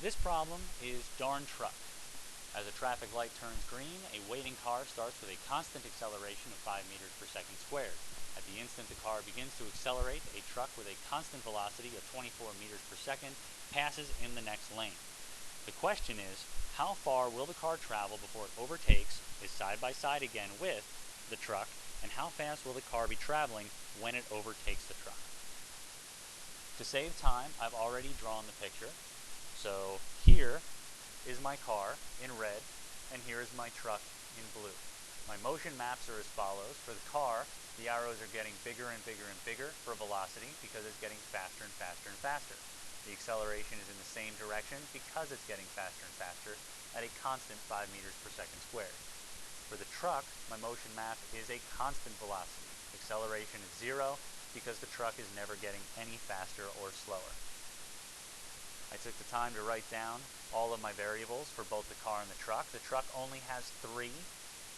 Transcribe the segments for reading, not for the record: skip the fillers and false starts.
This problem is darn truck. As a traffic light turns green, a waiting car starts with a constant acceleration of 5 meters per second squared. At the instant the car begins to accelerate, a truck with a constant velocity of 24 meters per second passes in the next lane. The question is, how far will the car travel before it overtakes, is side by side again with, the truck, and how fast will the car be traveling when it overtakes the truck? To save time, I've already drawn the picture. So here is my car in red, and here is my truck in blue. My motion maps are as follows. For the car, the arrows are getting bigger and bigger and bigger for velocity because it's getting faster and faster and faster. The acceleration is in the same direction because it's getting faster and faster at a constant 5 meters per second squared. For the truck, my motion map is a constant velocity. Acceleration is 0 because the truck is never getting any faster or slower. I took the time to write down all of my variables for both the car and the truck. The truck only has 3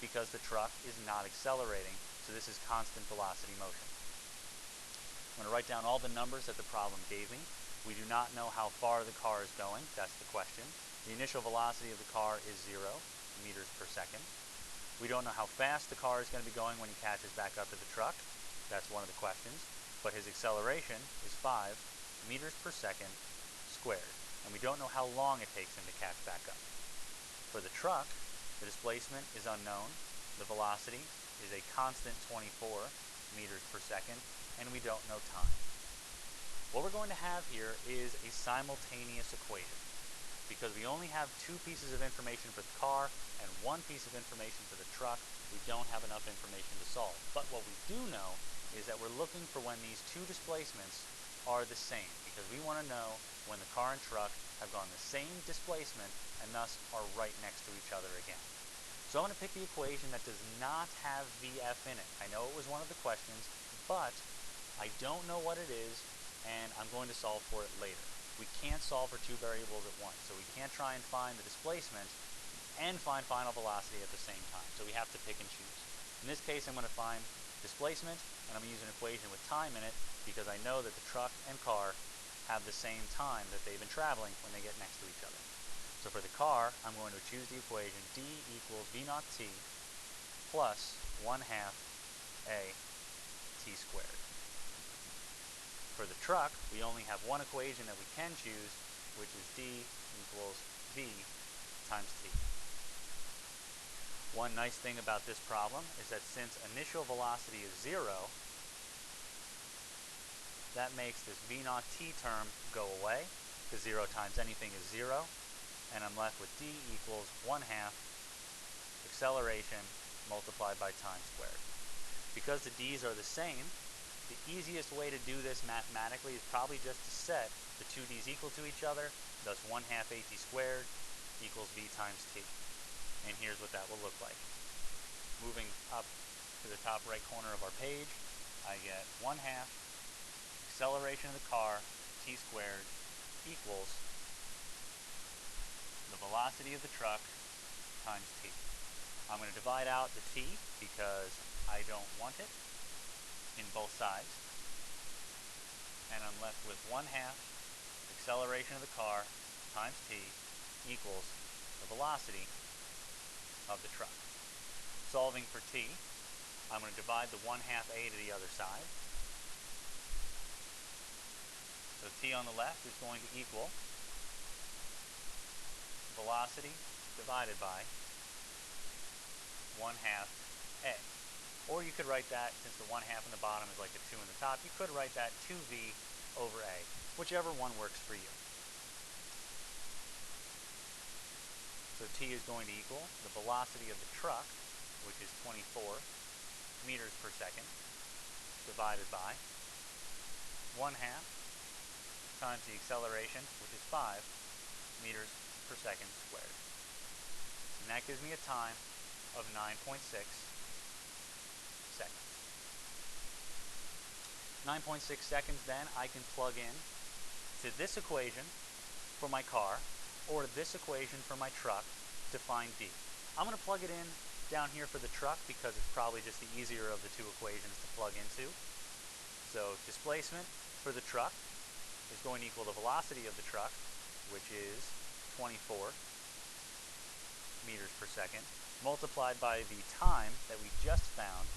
because the truck is not accelerating, so this is constant velocity motion. I'm going to write down all the numbers that the problem gave me. We do not know how far the car is going, that's the question. The initial velocity of the car is 0 meters per second. We don't know how fast the car is going to be going when he catches back up to the truck. That's one of the questions. But his acceleration is 5 meters per second squared, and we don't know how long it takes him to catch back up. For the truck, the displacement is unknown, the velocity is a constant 24 meters per second, and we don't know time. What we're going to have here is a simultaneous equation. Because we only have 2 pieces of information for the car and 1 piece of information for the truck, we don't have enough information to solve. But what we do know is that we're looking for when these 2 displacements are the same, because we want to know when the car and truck have gone the same displacement and thus are right next to each other again. So I'm going to pick the equation that does not have VF in it. I know it was one of the questions, but I don't know what it is, and I'm going to solve for it later. We can't solve for 2 variables at once, so we can't try and find the displacement and find final velocity at the same time. So we have to pick and choose. In this case, I'm going to find displacement, and I'm going to use an equation with time in it because I know that the truck and car have the same time that they've been traveling when they get next to each other. So for the car, I'm going to choose the equation d equals v naught t plus 1/2 a t squared. For the truck, we only have one equation that we can choose, which is d equals v times t. One nice thing about this problem is that since initial velocity is 0, that makes this v naught t term go away, because 0 times anything is 0, and I'm left with d equals 1/2 acceleration multiplied by time squared. Because the d's are the same, the easiest way to do this mathematically is probably just to set the 2 d's equal to each other, thus 1/2 at squared equals v times t. And here's what that will look like. Moving up to the top right corner of our page, I get 1/2 acceleration of the car, t squared, equals the velocity of the truck times t. I'm going to divide out the t because I don't want it in both sides. And I'm left with 1/2 acceleration of the car times t equals the velocity of the truck. Solving for t, I'm going to divide the 1/2 a to the other side. So t on the left is going to equal velocity divided by 1/2 a. Or you could write that, since the 1/2 on the bottom is like a 2 on the top, you could write that 2v over a, whichever one works for you. So t is going to equal the velocity of the truck, which is 24 meters per second, divided by 1/2 times the acceleration, which is 5 meters per second squared. And that gives me a time of 9.6 seconds. 9.6 seconds, then I can plug in to this equation for my car or this equation for my truck to find d. I'm going to plug it in down here for the truck because it's probably just the easier of the 2 equations to plug into. So displacement for the truck is going to equal the velocity of the truck, which is 224 meters per second multiplied by the time that we just found,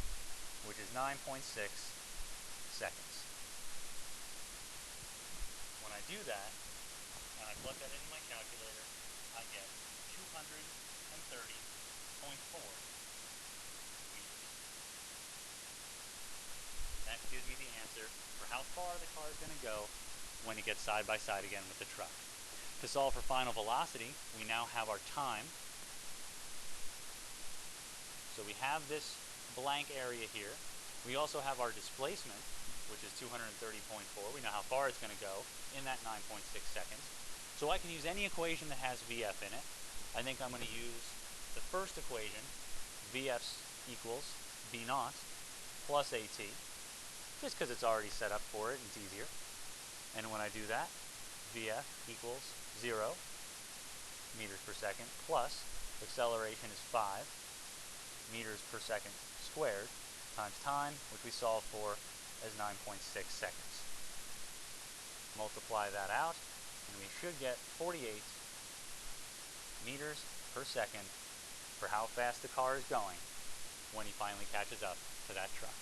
which is 9.6 seconds. When I do that, and I plug that into my calculator, I get 230.4 meters. That gives me the answer for how far the car is going to go when it gets side by side again with the truck. To solve for final velocity, we now have our time. So we have this blank area here. We also have our displacement, which is 230.4. We know how far it's going to go in that 9.6 seconds. So I can use any equation that has VF in it. I think I'm going to use the first equation, VF equals V naught plus AT, just because it's already set up for it and it's easier. And when I do that, VF equals 0 meters per second plus acceleration is 5 meters per second squared times time, which we solve for as 9.6 seconds. Multiply that out, and we should get 48 meters per second for how fast the car is going when he finally catches up to that truck.